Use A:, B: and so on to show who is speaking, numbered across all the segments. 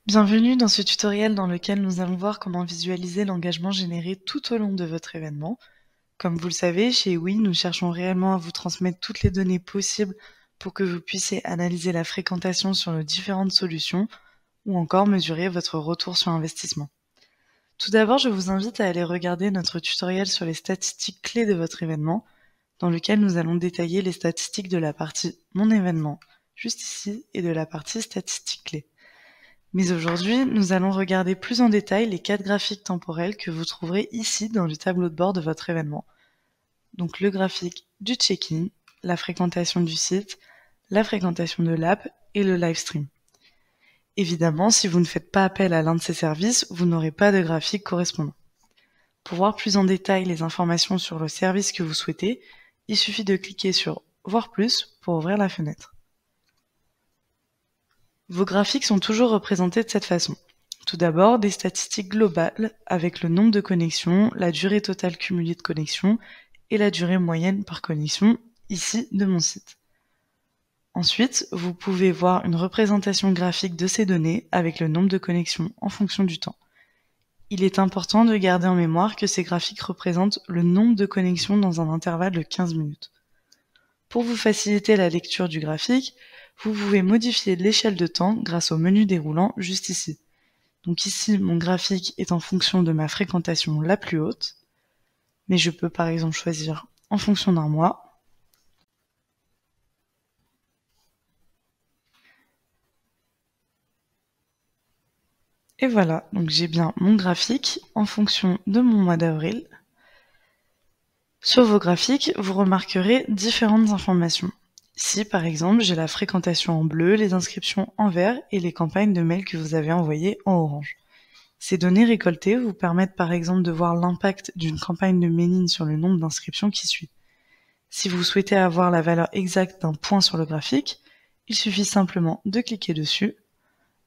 A: Bienvenue dans ce tutoriel dans lequel nous allons voir comment visualiser l'engagement généré tout au long de votre événement. Comme vous le savez, chez Oui, nous cherchons réellement à vous transmettre toutes les données possibles pour que vous puissiez analyser la fréquentation sur nos différentes solutions ou encore mesurer votre retour sur investissement. Tout d'abord, je vous invite à aller regarder notre tutoriel sur les statistiques clés de votre événement, dans lequel nous allons détailler les statistiques de la partie Mon événement, juste ici, et de la partie Statistiques clés. Mais aujourd'hui, nous allons regarder plus en détail les 4 graphiques temporels que vous trouverez ici dans le tableau de bord de votre événement. Donc le graphique du check-in, la fréquentation du site, la fréquentation de l'app et le live stream. Évidemment, si vous ne faites pas appel à l'un de ces services, vous n'aurez pas de graphique correspondant. Pour voir plus en détail les informations sur le service que vous souhaitez, il suffit de cliquer sur « Voir plus » pour ouvrir la fenêtre. Vos graphiques sont toujours représentés de cette façon. Tout d'abord, des statistiques globales avec le nombre de connexions, la durée totale cumulée de connexions et la durée moyenne par connexion, ici de mon site. Ensuite, vous pouvez voir une représentation graphique de ces données avec le nombre de connexions en fonction du temps. Il est important de garder en mémoire que ces graphiques représentent le nombre de connexions dans un intervalle de 15 minutes. Pour vous faciliter la lecture du graphique, vous pouvez modifier l'échelle de temps grâce au menu déroulant juste ici. Donc ici, mon graphique est en fonction de ma fréquentation la plus haute, mais je peux par exemple choisir en fonction d'un mois. Et voilà, donc j'ai bien mon graphique en fonction de mon mois d'avril. Sur vos graphiques, vous remarquerez différentes informations. Ici, par exemple, j'ai la fréquentation en bleu, les inscriptions en vert et les campagnes de mails que vous avez envoyées en orange. Ces données récoltées vous permettent par exemple de voir l'impact d'une campagne de mailing sur le nombre d'inscriptions qui suit. Si vous souhaitez avoir la valeur exacte d'un point sur le graphique, il suffit simplement de cliquer dessus.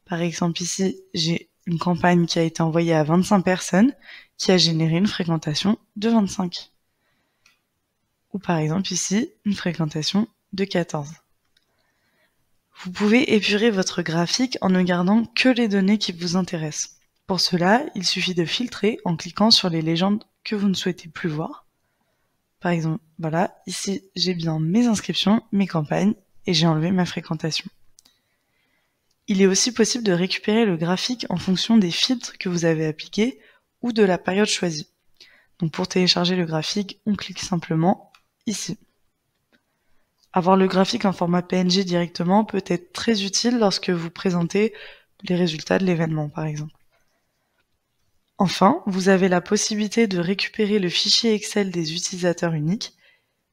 A: Par exemple ici, j'ai une campagne qui a été envoyée à 25 personnes qui a généré une fréquentation de 25. Ou par exemple ici, une fréquentation de 14. Vous pouvez épurer votre graphique en ne gardant que les données qui vous intéressent. Pour cela, il suffit de filtrer en cliquant sur les légendes que vous ne souhaitez plus voir. Par exemple, voilà, ici j'ai bien mes inscriptions, mes campagnes et j'ai enlevé ma fréquentation. Il est aussi possible de récupérer le graphique en fonction des filtres que vous avez appliqués ou de la période choisie. Donc pour télécharger le graphique, on clique simplement ici. Avoir le graphique en format PNG directement peut être très utile lorsque vous présentez les résultats de l'événement, par exemple. Enfin, vous avez la possibilité de récupérer le fichier Excel des utilisateurs uniques,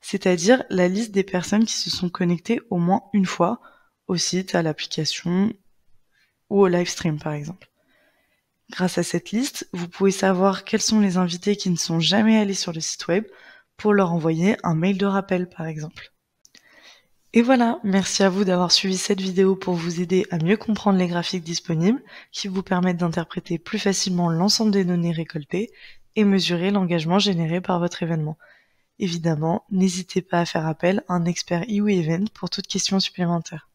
A: c'est-à-dire la liste des personnes qui se sont connectées au moins une fois au site, à l'application ou au live stream, par exemple. Grâce à cette liste, vous pouvez savoir quels sont les invités qui ne sont jamais allés sur le site web pour leur envoyer un mail de rappel, par exemple. Et voilà, merci à vous d'avoir suivi cette vidéo pour vous aider à mieux comprendre les graphiques disponibles qui vous permettent d'interpréter plus facilement l'ensemble des données récoltées et mesurer l'engagement généré par votre événement. Évidemment, n'hésitez pas à faire appel à un expert eWeEvent pour toute question supplémentaire.